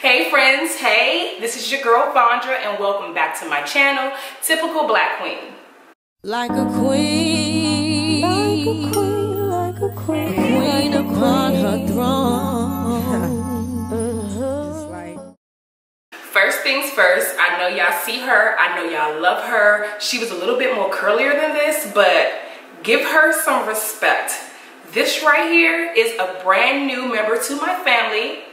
Hey friends, hey, this is your girl Vondra and welcome back to my channel, Typical Black Queen. Like a queen, like a queen, like a queen, a queen upon her throne. First things first, I know y'all see her, I know y'all love her. She was a little bit more curlier than this, but give her some respect. This right here is a brand new member to my family.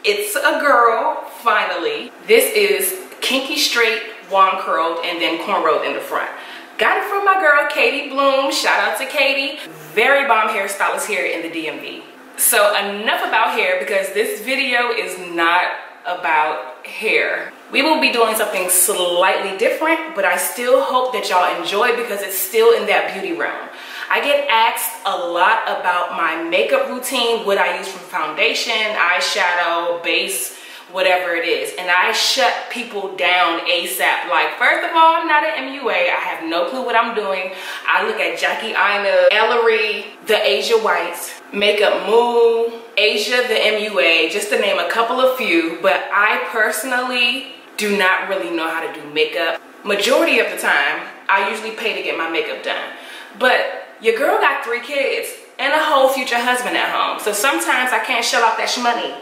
It's a girl, finally. This is kinky straight, wand curled, and then cornrowed in the front. Got it from my girl, Katie Bloom. Shout out to Katie. Very bomb hairstylist here in the DMV. So enough about hair because this video is not about hair. We will be doing something slightly different, but I still hope that y'all enjoy because it's still in that beauty realm. I get asked a lot about my makeup routine, what I use from foundation, eyeshadow, base, whatever it is. And I shut people down ASAP. Like, first of all, I'm not an MUA. I have no clue what I'm doing. I look at Jackie Aina, Ellery, the Asia Whites, Makeup Moo, Asia, the MUA, just to name a couple of few. But I personally do not really know how to do makeup. Majority of the time, I usually pay to get my makeup done. But your girl got 3 kids and a whole future husband at home. So sometimes I can't shell out that money.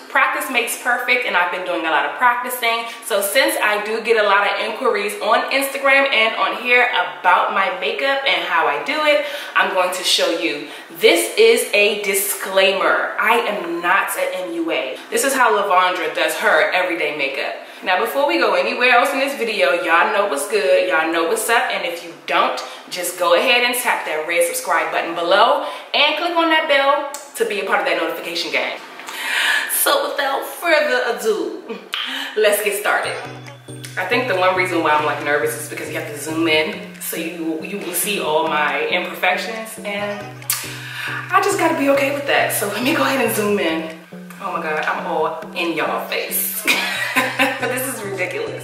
Practice makes perfect, and I've been doing a lot of practicing. So since I do get a lot of inquiries on Instagram and on here about my makeup and how I do it, I'm going to show you. This is a disclaimer. I am not an MUA. This is how Lavondra does her everyday makeup. Now, before we go anywhere else in this video, y'all know what's good, y'all know what's up, and if you don't, just go ahead and tap that red subscribe button below and click on that bell to be a part of that notification gang. So without further ado, let's get started. I think the one reason why I'm like nervous is because you have to zoom in so you will see all my imperfections, and I just gotta be okay with that. So let me go ahead and zoom in. Oh my God, I'm all in y'all face. This is ridiculous.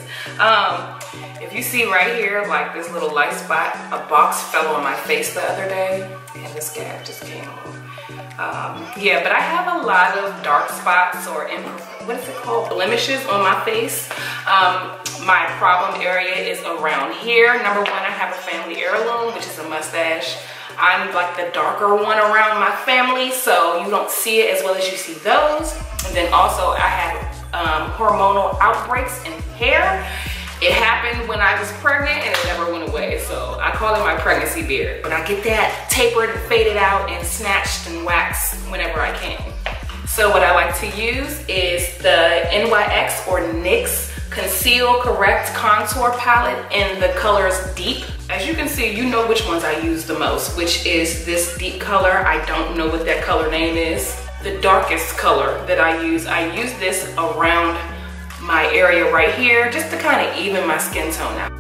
If you see right here, like this little light spot, a box fell on my face the other day and this gap just came off. Yeah, but I have a lot of dark spots or what is it called? Blemishes on my face. My problem area is around here. Number one, I have a family heirloom, which is a mustache. I'm like the darker one around my family, so you don't see it as well as you see those. And then also I have hormonal outbreaks in hair. It happened when I was pregnant and it never went away, so I call it my pregnancy beard. But I get that tapered and faded out and snatched and waxed whenever I can. So what I like to use is the NYX or NYX Conceal Correct Contour Palette in the colors Deep. As you can see, you know which ones I use the most, which is this deep color. I don't know what that color name is. The darkest color that I use this around my area right here, just to kind of even my skin tone out.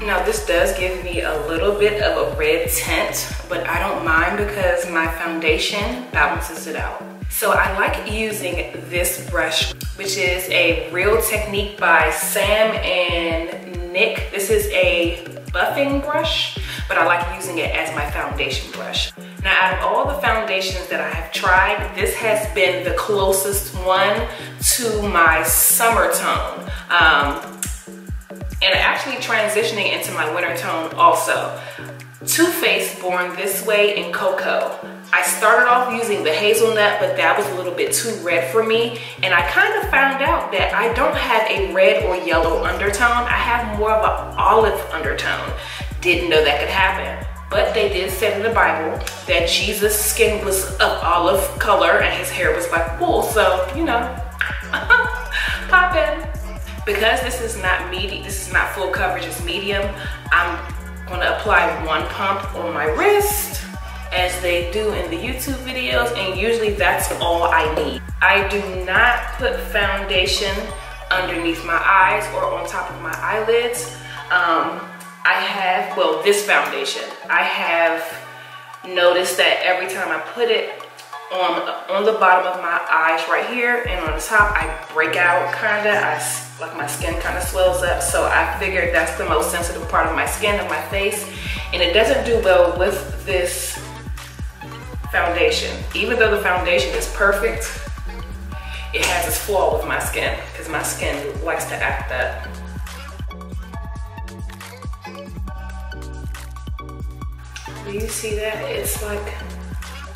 Now this does give me a little bit of a red tint, but I don't mind because my foundation balances it out. So I like using this brush, which is a Real Technique by Sam and Nick. This is a buffing brush, but I like using it as my foundation brush. Now, out of all the foundations that I have tried, this has been the closest one to my summer tone. And actually transitioning into my winter tone also. Too Faced Born This Way in Cocoa. I started off using the hazelnut, but that was a little bit too red for me. And I kind of found out that I don't have a red or yellow undertone. I have more of an olive undertone. Didn't know that could happen. But they did say in the Bible that Jesus' skin was of olive color and his hair was like wool. So, you know, pop in. Because this is not medium, this is not full coverage, it's medium, I'm gonna apply one pump on my wrist, as they do in the YouTube videos, and usually that's all I need. I do not put foundation underneath my eyes or on top of my eyelids. I have, well, this foundation, I have noticed that every time I put it on the bottom of my eyes right here and on the top, I break out kinda, like my skin kind of swells up. So I figured that's the most sensitive part of my skin, of my face. And it doesn't do well with this foundation. Even though the foundation is perfect, it has this flaw with my skin because my skin likes to act up. Do you see that? It's like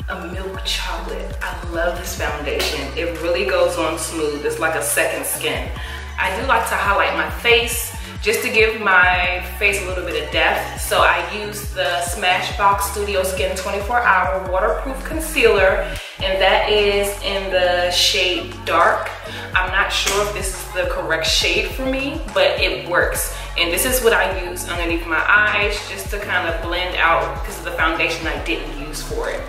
a milk chocolate. I love this foundation. It really goes on smooth. It's like a second skin. I do like to highlight my face just to give my face a little bit of depth. So I use the Smashbox Studio Skin 24-Hour Waterproof Concealer, and that is in the shade Dark. I'm not sure if this is the correct shade for me, but it works. And this is what I use underneath my eyes just to kind of blend out because of the foundation I didn't use for it.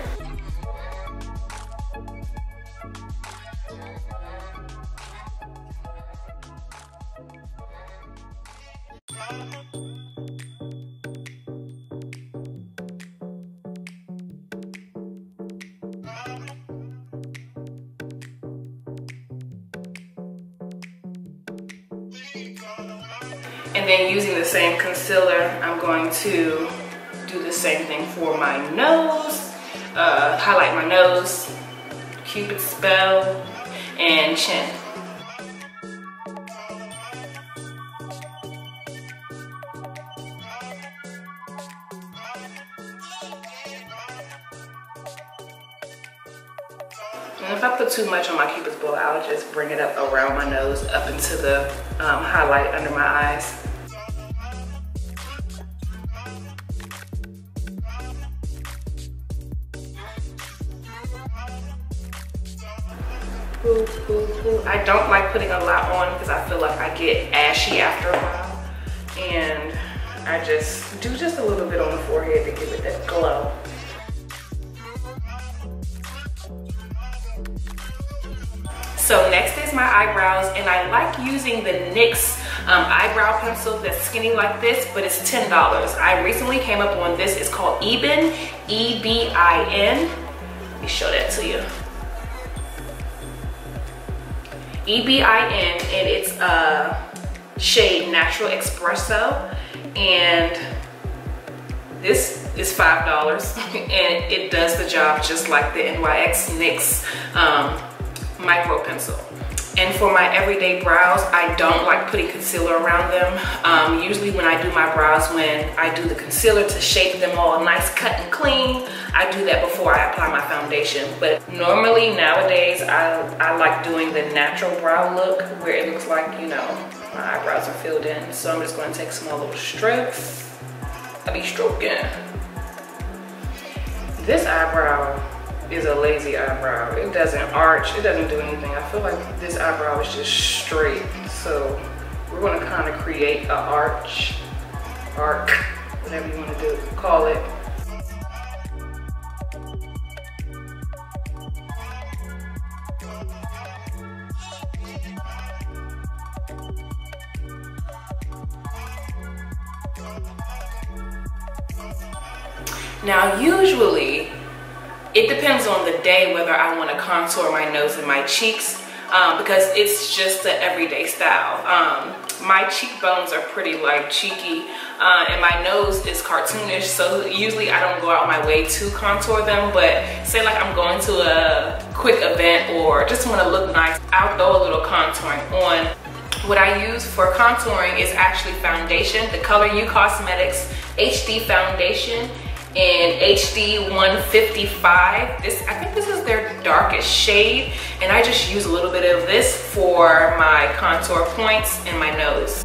And then using the same concealer, I'm going to do the same thing for my nose, highlight my nose, Cupid's spell, and chin. And if I put too much on my Cupid's bow, I'll just bring it up around my nose, up into the highlight under my eyes. I don't like putting a lot on because I feel like I get ashy after a while. And I just do just a little bit on the forehead to give it that glow. So next is my eyebrows, and I like using the NYX eyebrow pencil that's skinny like this, but it's $10. I recently came up on this. It's called Ebin, E-B-I-N. Let me show that to you. E-B-I-N, and it's shade Natural Espresso, and this is $5, and it does the job just like the NYX NYX micro pencil. And for my everyday brows, I don't like putting concealer around them. Usually when I do my brows, when I do the concealer to shape them all nice, cut and clean, I do that before I apply my foundation. But normally nowadays, I like doing the natural brow look where it looks like, you know, my eyebrows are filled in. So I'm just going to take small little strokes. I'll be stroking. This eyebrow is a lazy eyebrow. It doesn't arch, it doesn't do anything. I feel like this eyebrow is just straight. So we're gonna kind of create an arc, whatever you want to call it. Now usually, it depends on the day whether I want to contour my nose and my cheeks because it's just an everyday style. My cheekbones are pretty like cheeky and my nose is cartoonish, so usually I don't go out my way to contour them, but say like I'm going to a quick event or just want to look nice, I'll throw a little contouring on. What I use for contouring is actually foundation, the Color You Cosmetics HD Foundation in HD 155. I think this is their darkest shade, and I just use a little bit of this for my contour points and my nose.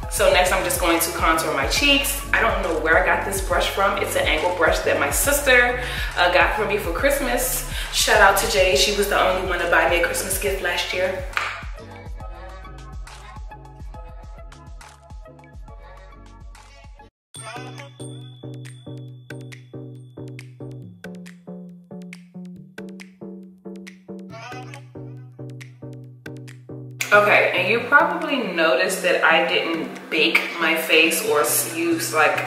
So next I'm just going to contour my cheeks. I don't know where I got this brush from. It's an angle brush that my sister got for me for Christmas. Shout out to Jay. She was the only one to buy me a Christmas gift last year. Okay, and you probably noticed that I didn't bake my face or use like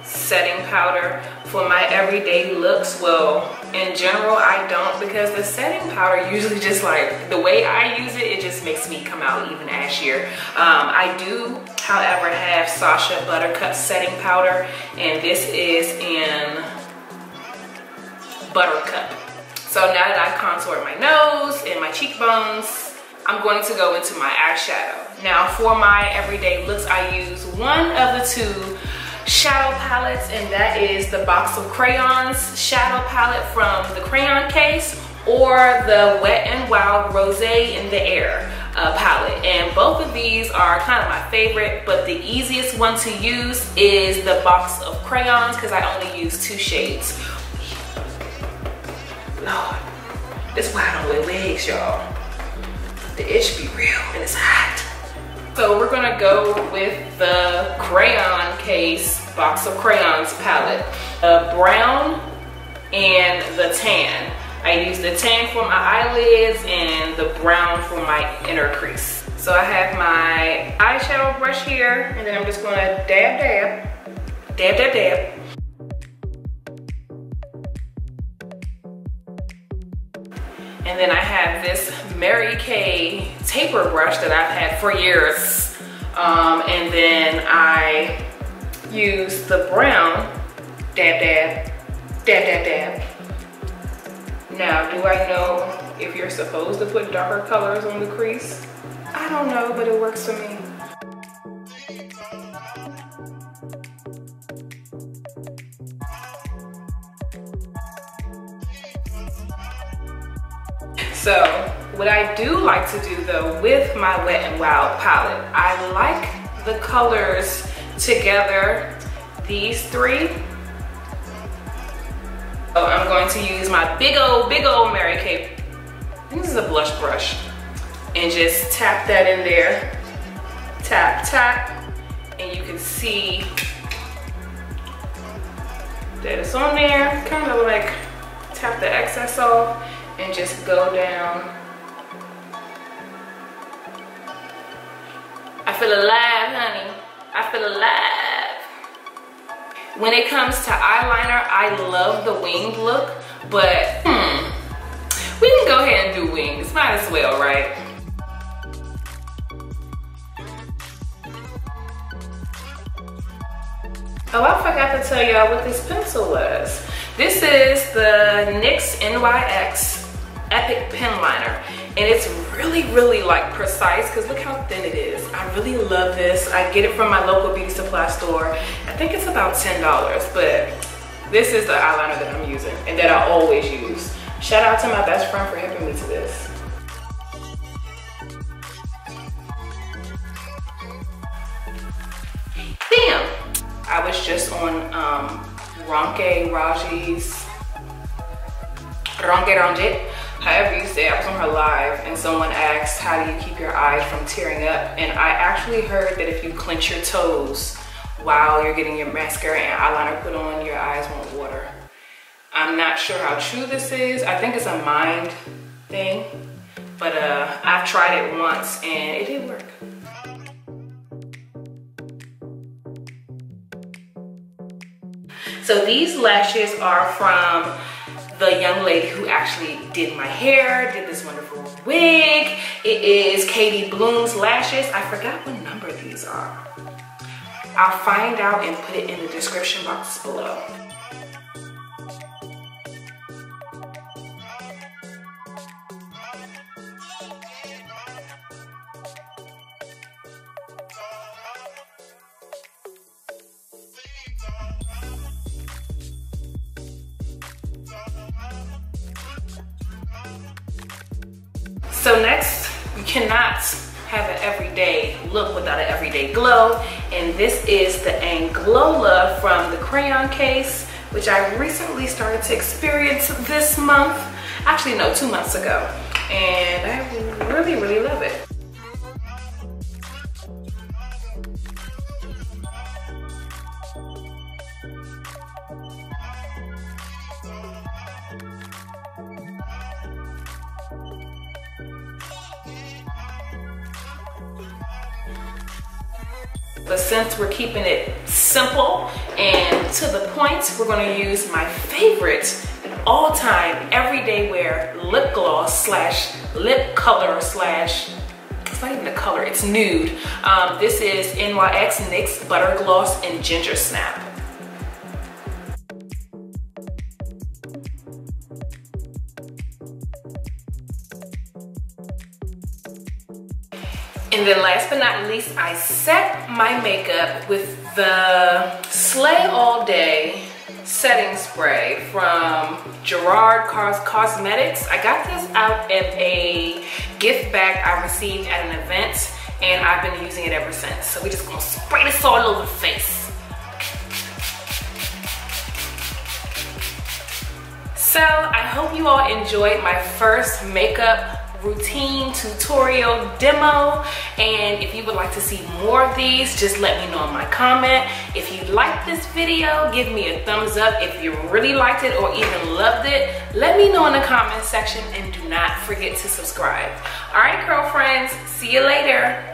setting powder for my everyday looks. Well, in general, I don't, because the setting powder usually just like, the way I use it, it just makes me come out even ashier. I do, however, have Sacha Buttercup setting powder, and this is in Buttercup. So now that I've contoured my nose and my cheekbones, I'm going to go into my eyeshadow. Now for my everyday looks, I use one of the two shadow palettes, and that is the Box of Crayons shadow palette from the crayon case, or the Wet n Wild Rose in the Air palette. And both of these are kind of my favorite, but the easiest one to use is the Box of Crayons, because I only use 2 shades. Lord, this is why I don't wear wigs, y'all. The itch be real and it's hot. So we're gonna go with the crayon case Box of Crayons palette. The brown and the tan. I use the tan for my eyelids and the brown for my inner crease. So I have my eyeshadow brush here, and then I'm just gonna dab, dab, dab, dab, dab. And then I have this Mary Kay taper brush that I've had for years. And then I use the brown, dab, dab, dab, dab, dab. Now, do I know if you're supposed to put darker colors on the crease? I don't know, but it works for me. So what I do like to do though with my Wet n Wild palette, I like the colors together, these 3. So I'm going to use my big old Mary Kay, this is a blush brush, and just tap that in there. Tap, tap, and you can see that it's on there. Kind of like tap the excess off and just go down. I feel alive, honey. I feel alive. When it comes to eyeliner, I love the winged look, but we can go ahead and do wings. Might as well, right? Oh, I forgot to tell y'all what this pencil was. This is the NYX NYX Epic Pen Liner, and it's really like precise, because look how thin it is. I really love this. I get it from my local beauty supply store. I think it's about $10, but this is the eyeliner that I'm using and that I always use. Shout out to my best friend for helping me to this. Bam! I was just on Ronke Raji's, however you say it. I was on her live and someone asked, how do you keep your eyes from tearing up? And I actually heard that if you clench your toes while you're getting your mascara and eyeliner put on, your eyes won't water. I'm not sure how true this is. I think it's a mind thing, but I've tried it once and it did work. So these lashes are from the young lady who actually did my hair, did this wonderful wig. It is Katie Bloom's lashes. I forgot what number these are. I'll find out and put it in the description box below. So next, you cannot have an everyday look without an everyday glow. And this is the Anglola from the crayon case, which I recently started to experience this month. Actually, no, 2 months ago. And I really love it. But since we're keeping it simple and to the point, we're gonna use my favorite all-time everyday wear lip gloss slash lip color slash, it's not even a color, it's nude. This is NYX NYX Butter Gloss and Ginger Snap. And then last but not least, I set my makeup with the Slay All Day setting spray from Gerard Cosmetics. I got this out of a gift bag I received at an event, and I've been using it ever since. So we're just gonna spray this all over the face. So I hope you all enjoyed my first makeup routine tutorial demo, and if you would like to see more of these, just let me know in my comment. If you liked this video, give me a thumbs up. If you really liked it or even loved it, let me know in the comment section, and do not forget to subscribe. All right, girlfriends, see you later.